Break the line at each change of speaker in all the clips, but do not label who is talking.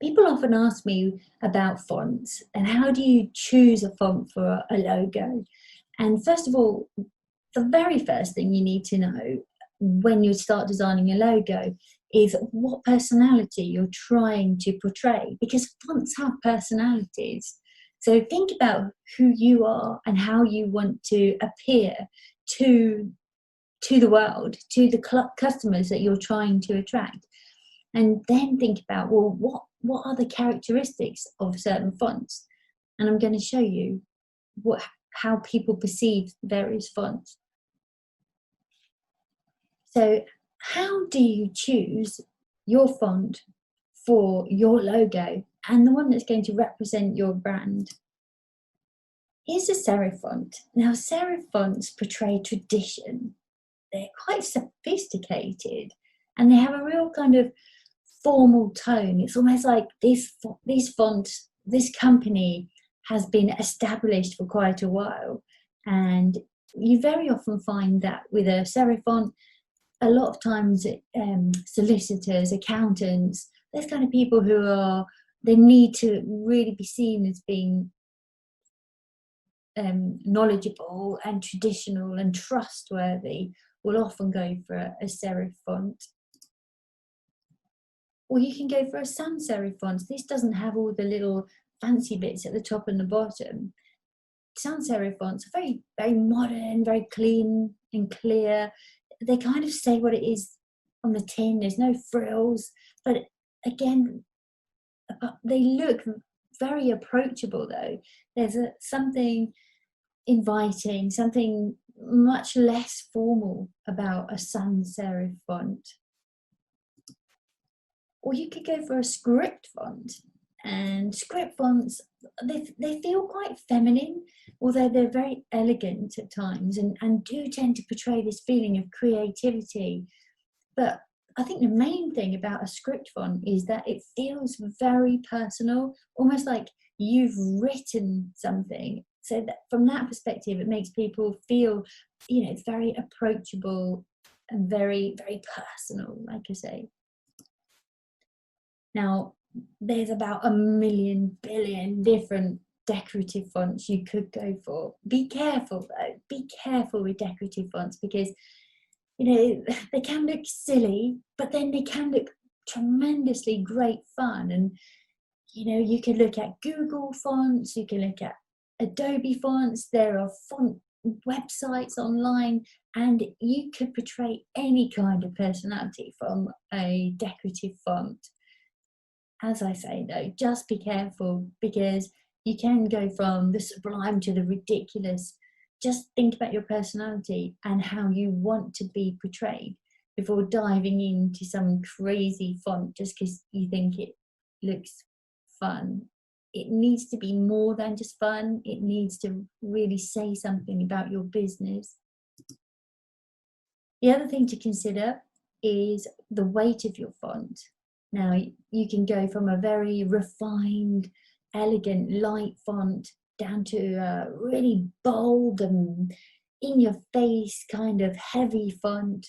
People often ask me about fonts and how do you choose a font for a logo? And first of all, the very first thing you need to know when you start designing a logo is what personality you're trying to portray, because fonts have personalities. So think about who you are and how you want to appear to the world, to the customers that you're trying to attract. And then think about, well, what are the characteristics of certain fonts? And I'm going to show you how people perceive various fonts. So how do you choose your font for your logo and the one that's going to represent your brand? Here's a serif font. Now, serif fonts portray tradition. They're quite sophisticated and they have a real kind of formal tone. It's almost like these fonts, this company has been established for quite a while, and you very often find that with a serif font, a lot of times solicitors, accountants, those kind of people they need to really be seen as being knowledgeable and traditional and trustworthy, will often go for a serif font. Or you can go for a sans serif font. This doesn't have all the little fancy bits at the top and the bottom. Sans serif fonts are very, very modern, very clean and clear. They kind of say what it is on the tin. There's no frills, but again, they look very approachable though. There's something inviting, something much less formal about a sans serif font. Or you could go for a script font, and script fonts, they feel quite feminine, although they're very elegant at times and do tend to portray this feeling of creativity. But I think the main thing about a script font is that it feels very personal, almost like you've written something. So that from that perspective, it makes people feel, it's very approachable and very, very personal, like I say. Now, there's about 1 billion different decorative fonts you could go for. Be careful though, be careful with decorative fonts, because they can look silly, but then they can look tremendously great fun. And you can look at Google fonts, you can look at Adobe fonts, there are font websites online, and you could portray any kind of personality from a decorative font. As I say though, just be careful, because you can go from the sublime to the ridiculous. Just think about your personality and how you want to be portrayed before diving into some crazy font just because you think it looks fun. It needs to be more than just fun. It needs to really say something about your business. The other thing to consider is the weight of your font. Now, you can go from a very refined, elegant, light font down to a really bold and in-your-face kind of heavy font.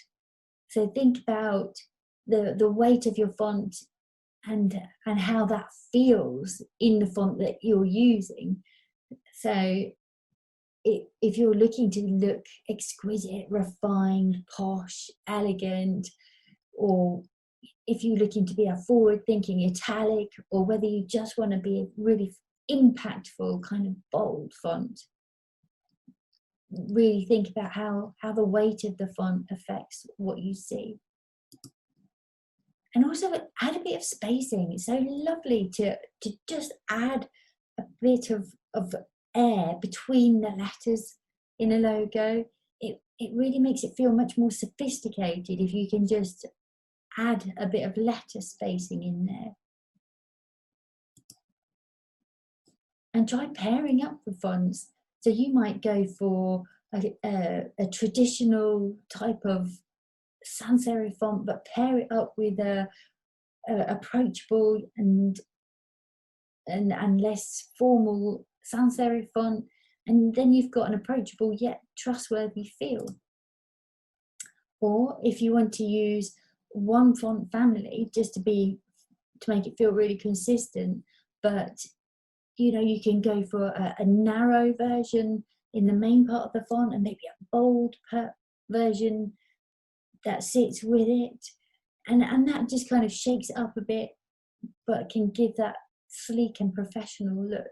So think about the weight of your font and how that feels in the font that you're using. So if you're looking to look exquisite, refined, posh, elegant, or if you're looking to be a forward-thinking italic, or whether you just want to be a really impactful kind of bold font, really think about how the weight of the font affects what you see. And also add a bit of spacing. It's so lovely to just add a bit of air between the letters in a logo. It really makes it feel much more sophisticated if you can just add a bit of letter spacing in there. And try pairing up the fonts. So you might go for a traditional type of sans serif font, but pair it up with a approachable and less formal sans serif font, and then you've got an approachable yet trustworthy feel. Or if you want to use one font family just to be to make it feel really consistent. But you know, you can go for a narrow version in the main part of the font, and maybe a bold version that sits with it, and that just kind of shakes it up a bit, but can give that sleek and professional look.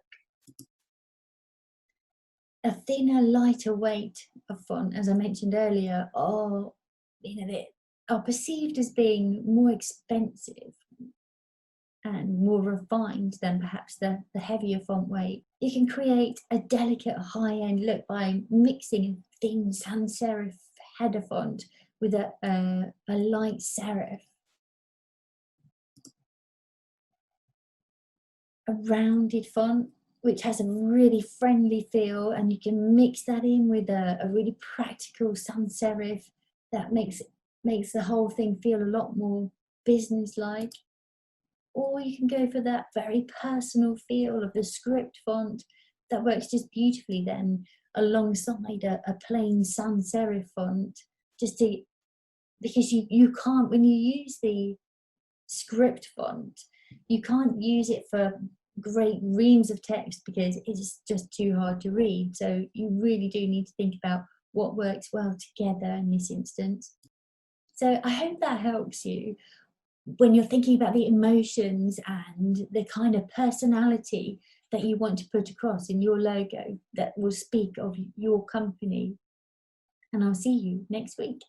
A thinner, lighter weight of font, as I mentioned earlier, are, you know, they are perceived as being more expensive and more refined than perhaps the heavier font weight. You can create a delicate high-end look by mixing a thin sans serif header font with a light serif. A rounded font which has a really friendly feel, and you can mix that in with a really practical sans serif that makes the whole thing feel a lot more business-like. Or you can go for that very personal feel of the script font that works just beautifully then alongside a plain sans serif font, because you can't, when you use the script font, you can't use it for great reams of text because it's just too hard to read. So you really do need to think about what works well together in this instance. So I hope that helps you when you're thinking about the emotions and the kind of personality that you want to put across in your logo that will speak of your company. And I'll see you next week.